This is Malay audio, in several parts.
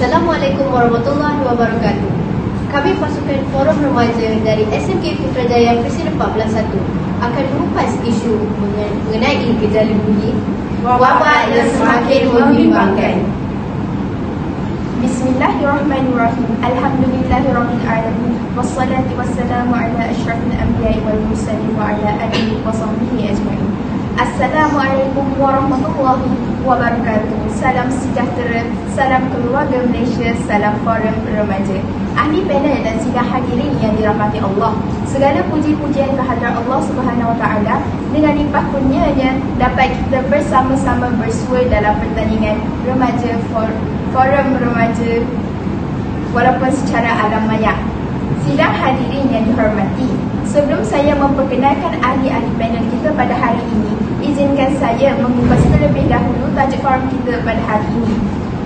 Assalamualaikum warahmatullahi wabarakatuh. Kami pasukan Forum Remaja dari SMK Putrajaya Presiden 141 akan mengupas isu mengenai gejala buli wabak yang semakin membimbangkan. Bismillahirrahmanirrahim. Alhamdulillahirabbil alamin. Wassalatu wassalamu ala asyrafil anbiya'i wal mursalin wa ala alihi wa sahbihi ajma'in. Assalamualaikum warahmatullahi wabarakatuh. Salam sejahtera, salam keluarga Malaysia, salam Forum Remaja. Ahli panel dan sidang hadirin yang dirahmati Allah, segala puji-pujian kehadrat Allah Subhanahu Wa Taala. Dengan limpah kurnianya dapat kita bersama-sama bersua dalam pertandingan remaja Forum Remaja walaupun secara alam maya. Sidang hadirin yang dihormati, sebelum saya memperkenalkan ahli-ahli panel kita pada hari ini, izinkan saya mengupas terlebih dahulu tajuk forum kita pada hari ini.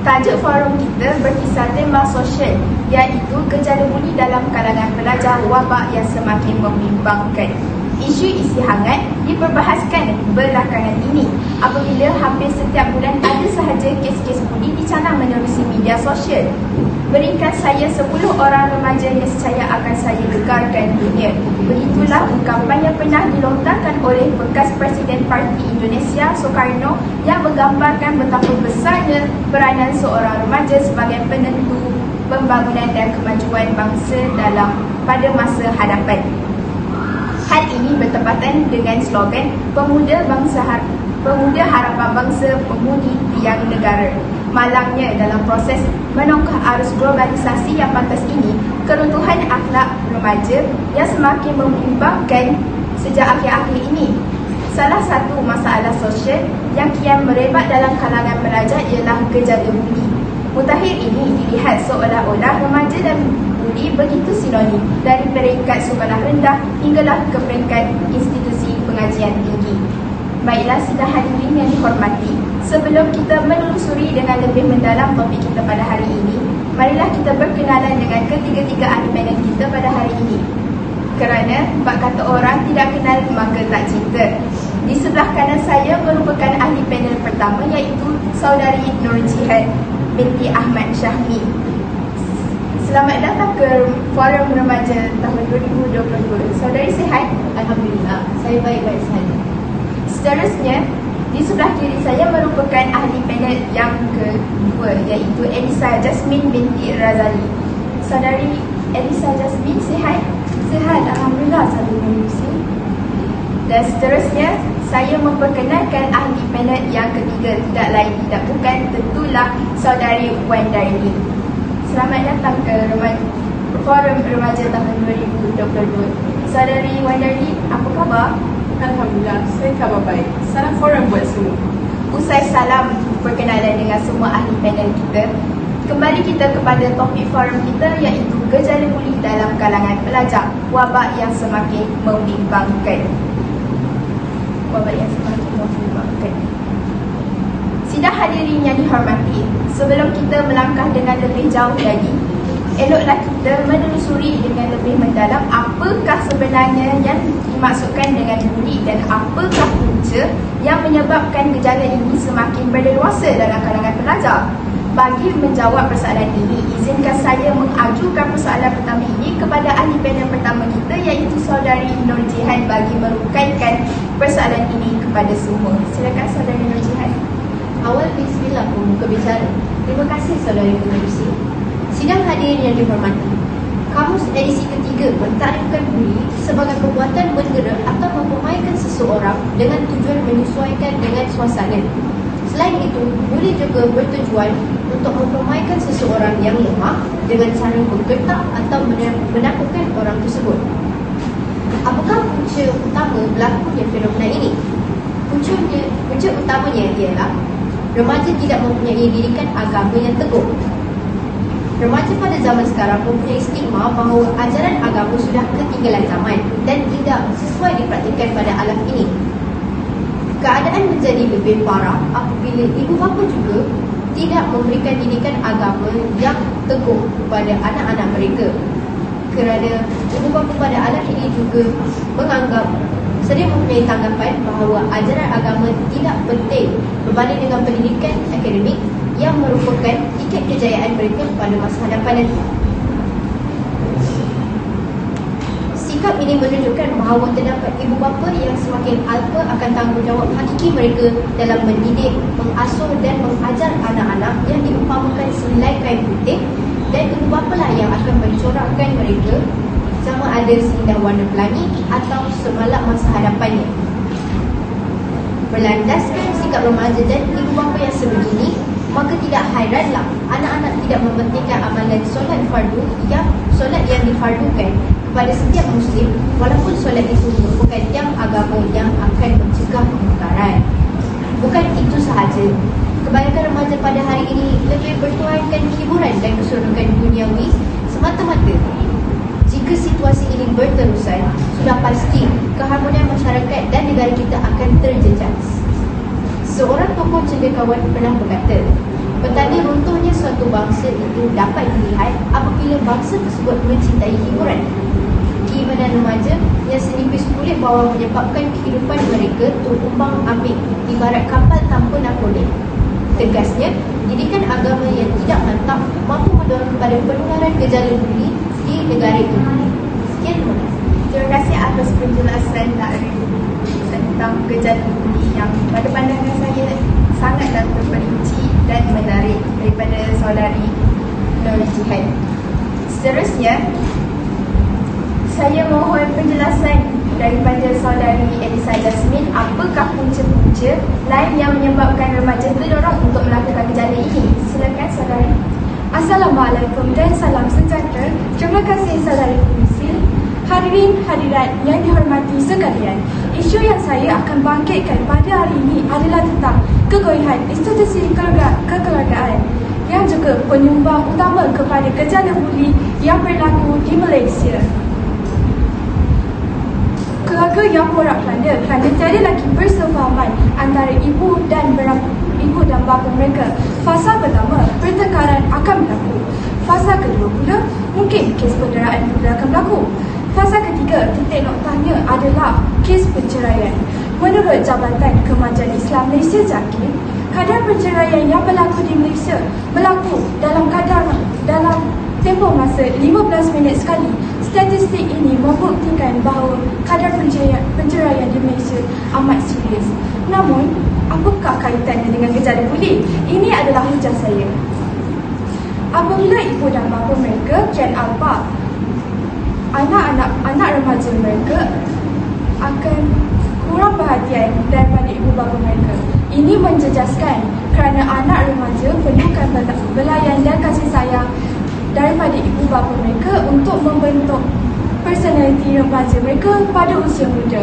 Tajuk forum kita berkisar tema sosial, iaitu gejala buli dalam kalangan pelajar, wabak yang semakin membimbangkan. Isu isi hangat diperbahaskan belakangan ini apabila hampir setiap bulan ada sahaja kes-kes buli dicanang menerusi media sosial. Berikan saya 10 orang remaja yang secaya akan saya gegarkan dunia. Begitulah ungkapan yang pernah dilontarkan oleh bekas Presiden Parti Indonesia Soekarno yang menggambarkan betapa besarnya peranan seorang remaja sebagai penentu pembangunan dan kemajuan bangsa pada masa hadapan. Hal ini bertepatan dengan slogan Pemuda Harapan Bangsa, Pemudi Tiang Negara. Malangnya dalam proses menongkah arus globalisasi yang pantas ini, keruntuhan akhlak remaja yang semakin membimbangkan sejak akhir-akhir ini. Salah satu masalah sosial yang kian merebak dalam kalangan pelajar ialah gejala buli. Mutakhir ini dilihat seolah-olah remaja dan buli begitu sinonim, dari peringkat sekolah rendah hinggalah ke peringkat institusi pengajian tinggi. Baiklah sidang hadirin yang dihormati, sebelum kita menelusuri dengan lebih mendalam topik kita pada hari ini, marilah kita berkenalan dengan ketiga-tiga ahli panel kita pada hari ini. Kerana bab kata orang tidak kenal maka tak cinta. Di sebelah kanan saya merupakan ahli panel pertama, iaitu saudari Nur Jihad binti Ahmad Syahmi. Selamat datang ke Forum Remaja tahun 2022. Saudari sihat? Alhamdulillah, saya baik-baik sahaja. Seterusnya, di sebelah kiri saya merupakan ahli panel yang kedua, iaitu Elisa Jasmine binti Razali. Saudari Elisa Jasmine sihat? Sihat, Alhamdulillah, saya menyusi. Dan seterusnya, saya memperkenalkan ahli panel yang ketiga, tidak lain tidak bukan, tentulah saudari Wan Darni. Selamat datang ke Forum Remaja tahun 2022. Saudari Wan Darni, apa khabar? Alhamdulillah, saya khabar baik. Salam forum buat semua. Usai salam perkenalan dengan semua ahli panel kita, kembali kita kepada topik forum kita, iaitu gejala buli dalam kalangan pelajar, wabak yang semakin membimbangkan. Sidang hadirin yang dihormati, sebelum kita melangkah dengan lebih jauh lagi, eloklah kita menelusuri dengan lebih mendalam apakah sebenarnya yang dimaksudkan dengan buli dan apakah punca yang menyebabkan gejala ini semakin berleluasa dalam kalangan pelajar. Bagi menjawab persoalan ini, izinkan saya mengajukan persoalan pertama ini kepada ahli panel pertama kita, iaitu saudari Nur Jihad, bagi merukaikan persoalan ini kepada semua. Silakan saudari Nur Jihad. Awal bismillah pembuka bicara. Terima kasih saudari penerusi. Sidang hadirin yang dihormati, Kamus edisi ketiga mentarifkan buli sebagai perbuatan menggerak atau mempermainkan seseorang dengan tujuan menyesuaikan dengan suasana. Selain itu, buli juga bertujuan untuk mempermainkan seseorang yang lemah dengan cara menggertak atau menakutkan orang tersebut. Apakah punca utama berlakunya fenomena ini? Punca utamanya ialah remaja tidak mempunyai didikan agama yang teguh. Remaja pada zaman sekarang mempunyai stigma bahawa ajaran agama sudah ketinggalan zaman dan tidak sesuai dipraktikkan pada alam ini. Keadaan menjadi lebih parah apabila ibu bapa juga tidak memberikan didikan agama yang teguh kepada anak-anak mereka. Kerana ibu bapa pada alam ini juga menganggap sering mempunyai tanggapan bahawa ajaran agama tidak penting berbanding dengan pendidikan akademik yang merupakan tiket kejayaan mereka pada masa hadapan nanti. Sikap ini menunjukkan bahawa terdapat ibu bapa yang semakin alfa akan tanggungjawab hakiki mereka dalam mendidik, mengasuh dan mengajar anak-anak yang diumpamakan selai kain putih, dan ibu bapa lah yang akan mencorakkan mereka sama ada seindah warna pelangi atau semalak masa hadapannya. Berlandaskan sikap remaja dan ibu bapa yang sebegini, maka tidak hairanlah anak-anak tidak mementingkan amalan solat yang difardukan kepada setiap muslim, walaupun solat itu merupakan tiang agama yang akan mencegah kemungkaran. Bukan itu sahaja, kebanyakan remaja pada hari ini lebih bertuhankan hiburan dan keseronokan duniawi semata-mata. Jika situasi ini berterusan, sudah pasti keharmonian masyarakat dan negara kita akan terjejas. Seorang tokoh cendekiawan pernah berkata, petanda runtuhnya suatu bangsa itu dapat dilihat apabila bangsa tersebut mencintai hiburan. Keimanan remaja yang senipis kulit bawah menyebabkan kehidupan mereka terumbang ambing ibarat kapal tanpa nakodin. Tegasnya, didikan agama yang tidak mantap mampu mendorong kepada penularan gejala buli di negara ini. Sekian, terima kasih. Terima kasih atas penjelasan tentang gejala buli yang pada pandangan saya sangatlah terperinci dan menarik daripada saudari Nur Jihad. Seterusnya, saya mohon penjelasan daripada saudari Elisa Jasmine, apakah punca-punca lain yang menyebabkan remaja terdorong untuk melakukan gejala ini? Silakan saudari. Assalamualaikum dan salam sejahtera. Terima kasih saudari Komisil. Hadirin hadirat yang dihormati sekalian, isu yang saya akan bangkitkan pada hari ini adalah tentang kegoihan institusi kekeluargaan yang juga penyumbang utama kepada gejala buli yang berlaku di Malaysia. Keluarga yang porak-poranda kerana tiada lagi persefahaman antara ibu dan bapa mereka. Fasa pertama, pertengkaran akan berlaku. Fasa kedua pula, mungkin kes penderaan pula akan berlaku. Fasa ketiga, titik noktanya adalah kes perceraian. Menurut Jabatan Kemajuan Islam Malaysia JAKIM, kadar perceraian yang berlaku di Malaysia berlaku dalam tempoh masa 15 minit sekali. Statistik ini membuktikan bahawa kadar perceraian di Malaysia amat serius. Namun, apakah kaitannya dengan gejala buli? Ini adalah hujah saya. Apabila ibu dan bapa mereka kian alpa, anak remaja mereka akan kurang perhatian daripada ibu bapa mereka. Ini menjejaskan kerana anak remaja perlukan belayan dan kasih sayang daripada ibu bapa mereka untuk membentuk personaliti remaja mereka pada usia muda.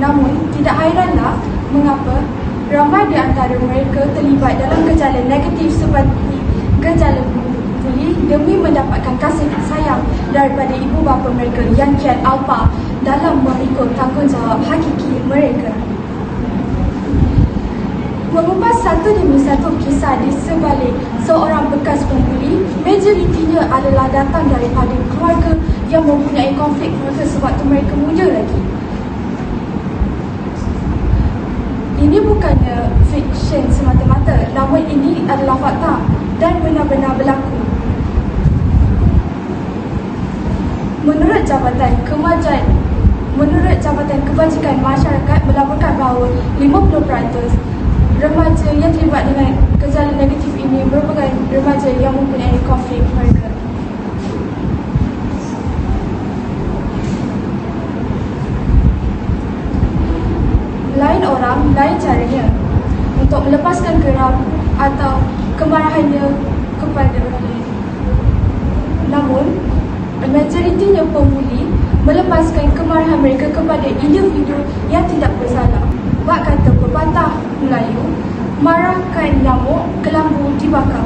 Namun tidak hairanlah mengapa ramai di antara mereka terlibat dalam gejala negatif seperti gejala buli demi mendapatkan kasih sayang daripada ibu bapa mereka yang kian alpa dalam memikul tanggungjawab hakiki mereka. Mengupas satu demi satu kisah di sebalik seorang bekas pembuli, majoritinya adalah datang daripada keluarga yang mempunyai konflik keluarga sewaktu mereka muda lagi. Ini bukannya fiksyen semata-mata, namun ini adalah fakta dan benar-benar berlaku. Menurut Jabatan Kebajikan Masyarakat melaporkan bahawa 50% remaja yang terlibat dengan gejala negatif ini merupakan remaja yang mempunyai konflik mereka. Lain orang, lain caranya untuk melepaskan geram atau kemarahannya kepada orang lain. Namun, majoritinya pembuli melepaskan kemarahan mereka kepada individu yang tidak bersalah. Bak kata pepatah Melayu, marahkan nyamuk, kelambu dibakar.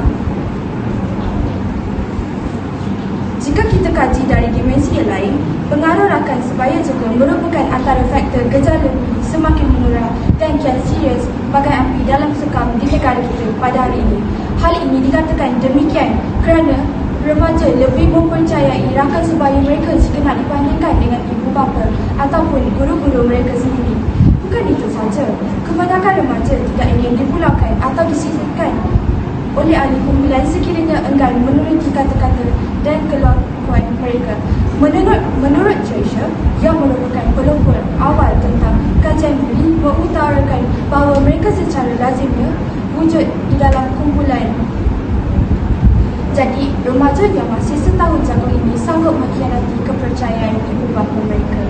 Jika kita kaji dari dimensi yang lain, pengaruh rakan sebaya juga merupakan antara faktor gejala buli semakin menular dan kian serius bagai api dalam sekam di negara kita pada hari ini. Hal ini dikatakan demikian kerana remaja lebih mempercayai rakan sebaya mereka jika nak dibandingkan dengan ibu bapa ataupun guru-guru mereka sendiri. disisipkan oleh ahli kumpulan sekiranya enggan menuruti kata-kata dan kelakuan mereka. Menurut Treasure yang merupakan pelopor awal tentang kajian buli, mengutarakan bahawa mereka secara lazimnya wujud di dalam kumpulan. Jadi, remaja yang masih setahun jagung ini sanggup mengkhianati kepercayaan ibu bapa mereka.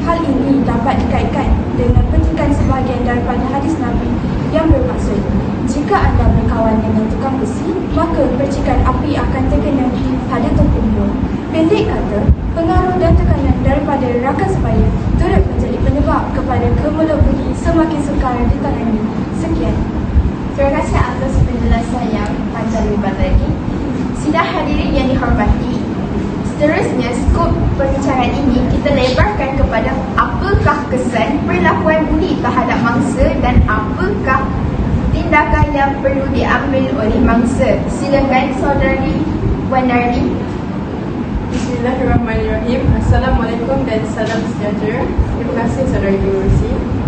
Hal ini dapat dikaitkan dengan petikan sebahagian daripada hadis Nabi yang bermaksud, jika anda berkawan dengan tukang besi, maka percikan api akan terkena pada tubuhmu. Pendek kata, pengaruh dan tekanan daripada rakan sebaya turut menjadi penyebab kepada kemeleburi semakin sukar ditangani. Sekian. Terima kasih atas penjelasan yang panjang lebar tadi. Sidang hadirin yang dihormati, seterusnya skop perbincangan ini kita lebarkan kepada apakah kesan perlakuan buli terhadap mangsa dan apakah tindakan yang perlu diambil oleh mangsa. Silakan saudari Wanardi. Bismillahirrahmanirrahim. Assalamualaikum dan salam sejahtera. Terima kasih saudari pengurusi.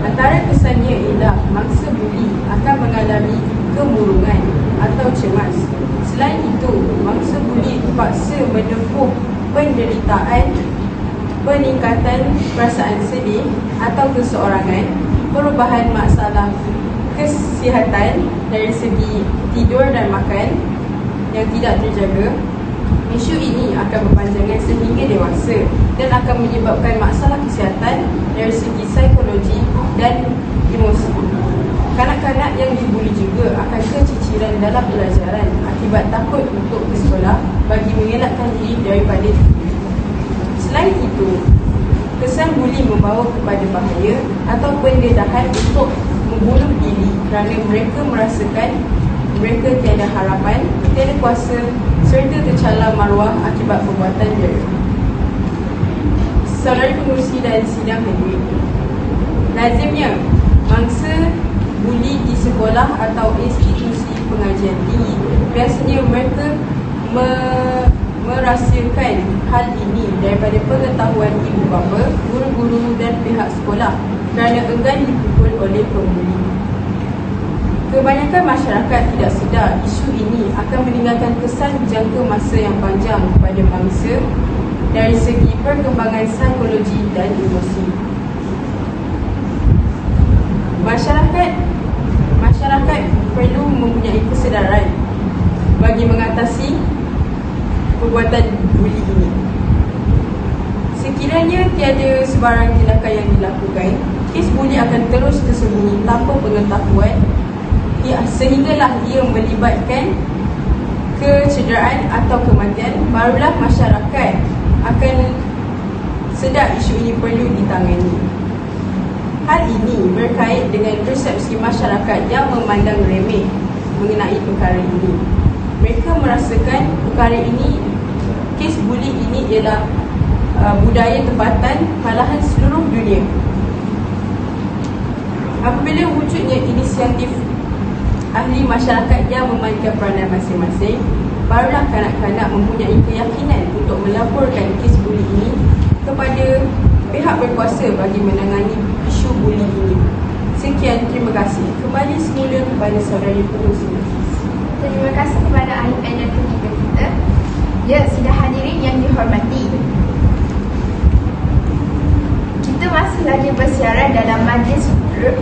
Antara kesannya ialah mangsa buli akan mengalami kemurungan atau cemas. Selain itu, mangsa buli terpaksa menempuh penderitaan, peningkatan perasaan sedih atau keseorangan, perubahan masalah kesihatan dari segi tidur dan makan yang tidak terjaga. Isu ini akan berpanjangan sehingga dewasa dan akan menyebabkan masalah kesihatan dari segi psikologi dan emosi. Kanak-kanak yang dibuli juga akan keciciran dalam pelajaran akibat takut untuk ke sekolah bagi mengelakkan diri daripada dibuli. Selain itu, kesan buli membawa kepada bahaya atau pendedahan untuk membunuh diri kerana mereka merasakan mereka tiada harapan, tiada kuasa serta tercalar maruah akibat perbuatan dera. Saudari pengurusi dan sidang hadirin, lazimnya mangsa buli di sekolah atau institusi pengajian tinggi biasanya mereka merahsiakan hal ini daripada pengetahuan ibu bapa, guru-guru dan pihak sekolah kerana enggan dipukul oleh pembuli. Kebanyakan masyarakat tidak sedar isu ini akan meninggalkan kesan jangka masa yang panjang kepada mangsa dari segi perkembangan psikologi dan emosi. Masyarakat perlu mempunyai kesedaran bagi mengatasi perbuatan buli ini. Sekiranya tiada sebarang tindakan yang dilakukan, kes buli akan terus tersembunyi tanpa pengetahuan sehinggalah ia melibatkan kecederaan atau kematian. Barulah masyarakat akan sedar isu ini perlu ditangani. Hal ini berkait dengan persepsi masyarakat yang memandang remeh mengenai perkara ini. Mereka merasakan perkara ini, kes buli ini ialah budaya tempatan malahan seluruh dunia. Apabila wujudnya inisiatif ahli masyarakat yang memainkan peranan masing-masing, barulah kanak-kanak mempunyai keyakinan untuk melaporkan kes buli ini kepada pihak berkuasa bagi menangani isu buli ini. Sekian, terima kasih. Kembali semula kepada saudari pengurusi. Terima kasih kepada ahli panel ketiga kita. Ya, sidang hadirin yang dihormati, kita masih lagi bersiaran dalam majlis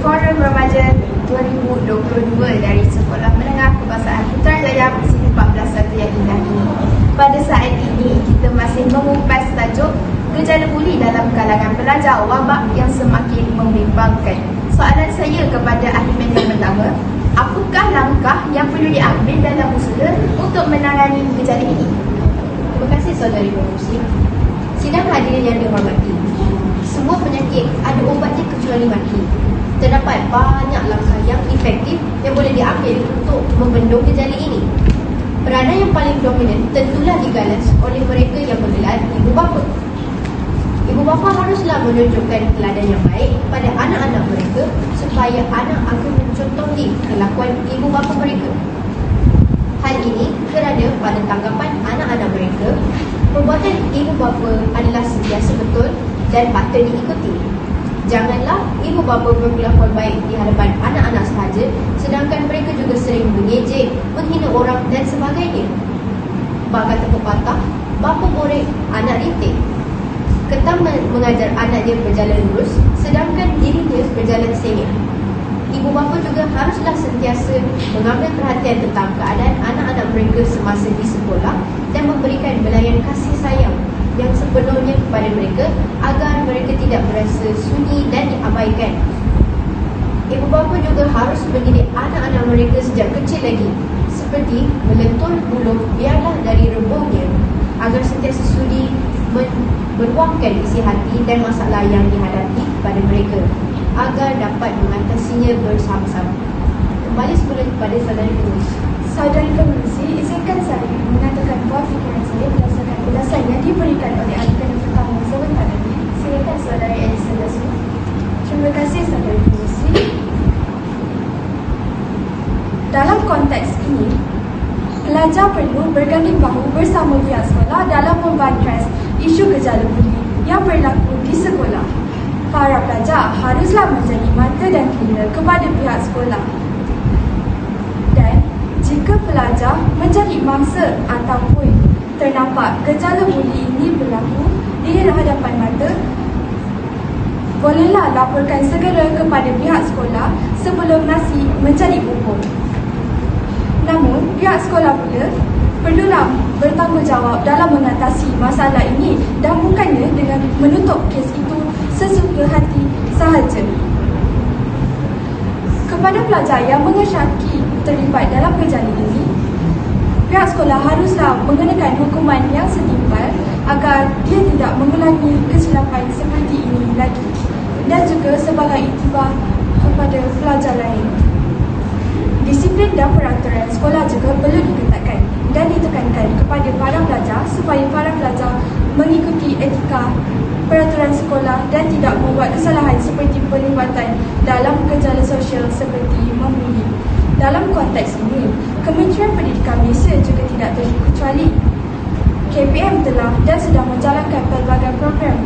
Forum Remaja 2022 dari Sekolah Menengah Kebangsaan Putrajaya Siti 14 yang indah ini. Pada saat ini, kita masih mengupas tajuk gejala buli dalam kalangan pelajar, wabak yang semakin membimbangkan. Soalan saya kepada ahli panel yang pertama, apakah langkah yang perlu diambil dalam usaha untuk menangani gejala ini? Terima kasih saudari pengurusi. Sidang hadirin yang dihormati, semua penyakit ada ubatnya kecuali mati. Terdapat banyak langkah yang efektif yang boleh diambil untuk membendung gejala ini. Peranan yang paling dominan tentulah digalas oleh mereka yang bergelar ibu bapa. Ibu bapa haruslah menunjukkan teladan yang baik pada anak-anak mereka supaya anak akan mencontohi kelakuan ibu bapa mereka. Hal ini kerana pada tanggapan anak-anak mereka, perbuatan ibu bapa adalah sentiasa betul dan patut diikuti. Janganlah ibu bapa berkelakuan baik di hadapan anak-anak sahaja, sedangkan mereka juga sering mengejek, menghina orang dan sebagainya. Bak kata pepatah, bapa borek, anak rintik. Ketam mengajar anak dia berjalan lurus, sedangkan diri dia berjalan sengit. Ibu bapa juga haruslah sentiasa mengambil perhatian tentang keadaan anak-anak mereka semasa di sekolah dan memberikan belayan kasih sayang yang sepenuhnya kepada mereka agar mereka tidak merasa sunyi dan diabaikan. Ibu bapa juga harus mendidik anak-anak mereka sejak kecil lagi, seperti melentur buluh biarlah dari rebungnya, agar sentiasa sudi meluangkan isi hati dan masalah yang dihadapi kepada mereka agar dapat mengatasinya bersama-sama. Kembali semula kepada saudara penulis. Saudara Pengerusi, izinkan saya mengatakan buah fikiran saya berdasarkan ulasan yang diberikan oleh ahli panel pertama sebentar tadi. Silakan saudara Elisa Dasmi. Terima kasih Saudara Pengerusi. Dalam konteks ini, pelajar perlu berganding bahu bersama pihak sekolah dalam membantras isu gejala buli yang berlaku di sekolah. Para pelajar haruslah menjadi mata dan telinga kepada pihak sekolah. Dan jika pelajar menjadi mangsa ataupun ternampak gejala buli ini berlaku di hadapan mata, bolehlah laporkan segera kepada pihak sekolah sebelum nasi menjadi bubur. Namun, pihak sekolah pula perlulah bertanggungjawab dalam mengatasi masalah ini dan bukannya dengan menutup kes itu sesuka hati sahaja. Kepada pelajar yang mengesyaki terlibat dalam gejala ini, pihak sekolah haruslah mengenakan hukuman yang setimpal agar dia tidak mengulangi kesilapan seperti ini lagi, dan juga sebagai iktibar kepada pelajar lain. Disiplin dan peraturan sekolah juga perlu diketatkan dan ditekankan kepada para pelajar supaya para pelajar mengikuti etika peraturan sekolah dan tidak membuat kesalahan seperti pelibatan dalam gejala sosial seperti membuli. Dalam konteks ini, Kementerian Pendidikan Malaysia juga tidak terkecuali. KPM telah dan sedang menjalankan pelbagai program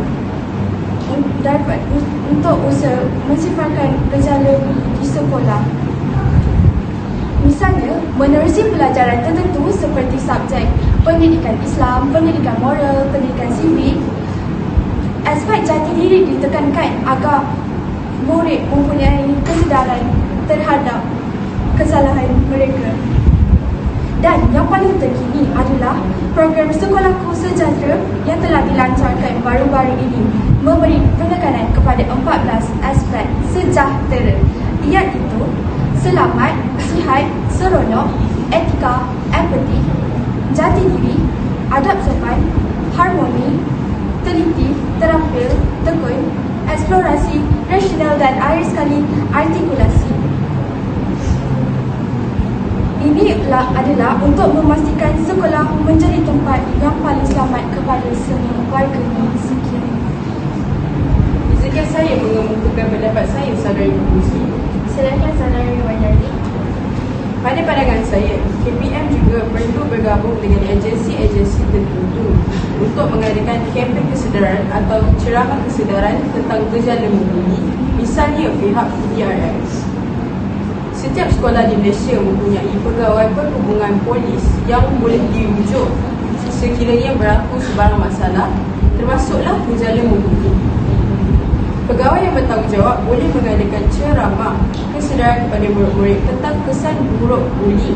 untuk usaha mensifatkan gejala di sekolah. Misalnya, menerusi pelajaran tertentu seperti subjek pendidikan Islam, pendidikan moral, pendidikan sivik. Aspek jati diri ditekankan agar murid mempunyai kesedaran terhadap kesalahan mereka. Dan yang paling terkini adalah program Sekolahku Sejahtera yang telah dilancarkan baru-baru ini memberi penekanan kepada 14 aspek sejahtera, iaitu selamat, sihat, seronok, etika, empati, jati diri, adab sopan, harmoni, teliti, terampil, tekun, eksplorasi, rasional dan akhir sekali artikulasi. Ini adalah untuk memastikan sekolah menjadi tempat yang paling selamat kepada semua warganya. Sekian. Izinkan saya mengemukakan pendapat saya, saudara Pengerusi. Silakan saudara Wanyardi. Pada pandangan saya, KPM juga perlu bergabung dengan agensi-agensi tertentu untuk mengadakan kempen kesedaran atau ceramah kesedaran tentang gejala membuli, misalnya pihak PDRS. Setiap sekolah di Malaysia mempunyai pegawai perhubungan polis yang boleh dirujuk sekiranya berlaku sebarang masalah, termasuklah gejala membuli. Pegawai yang bertanggungjawab boleh mengadakan ceramah kesedaran kepada murid-murid tentang kesan buruk buli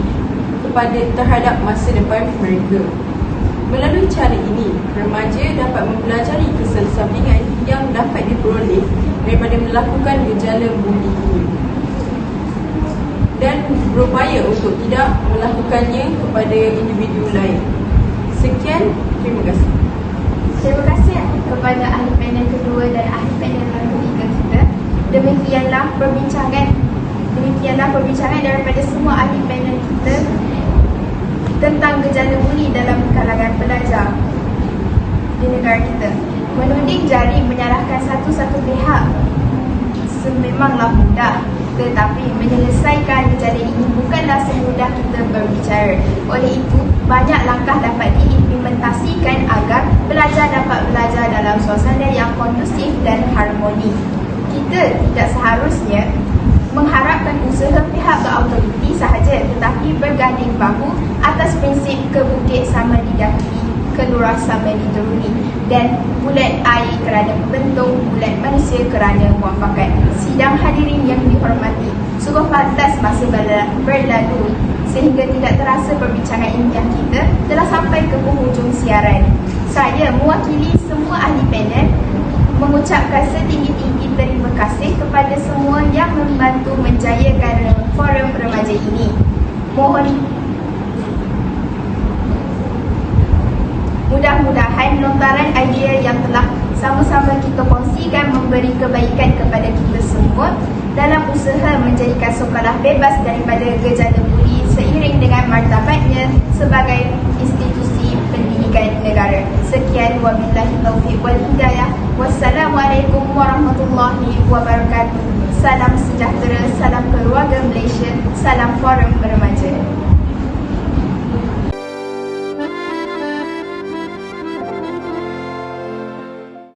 terhadap masa depan mereka. Melalui cara ini, remaja dapat mempelajari kesan sampingan yang dapat diperoleh daripada melakukan gejala buli ini dan berupaya untuk tidak melakukannya kepada individu lain. Sekian, terima kasih. Terima kasih kepada ahli panel kedua dan ahli panel ketiga kita. Demikianlah perbincangan daripada semua ahli panel kita tentang gejala buli dalam kalangan pelajar di negara kita. Menuding jari menyalahkan satu-satu pihak sememanglah mudah, tetapi menyelesaikan gejala ini bukanlah semudah kita berbicara. Oleh itu, banyak langkah dapat diimplementasikan agar pelajar dapat belajar dalam suasana yang kondusif dan harmoni. Kita tidak seharusnya mengharapkan usaha pihak berautoriti sahaja, tetapi berganding bahu atas prinsip kebukit sama didahului, kelurah sama dituruni, dan bulat air kerana pembentuk, bulat manusia kerana muafakat. Sidang hadirin yang dihormati, sungguh pantas masa berlalu sehingga tidak terasa perbincangan ilmiah kita telah sampai ke penghujung siaran. Saya mewakili semua ahli panel mengucapkan setinggi-tinggi terima kasih kepada semua yang membantu menjayakan forum remaja ini. Mudah-mudahan lontaran idea yang telah sama-sama kita kongsikan memberi kebaikan kepada kita semua dalam usaha menjadikan sekolah bebas daripada gejala buli seiring dengan martabatnya sebagai institusi pendidikan negara. Sekian, wabillahi taufiq wal hidayah. Wassalamualaikum warahmatullahi wabarakatuh. Salam sejahtera, salam keluarga Malaysia, salam forum remaja.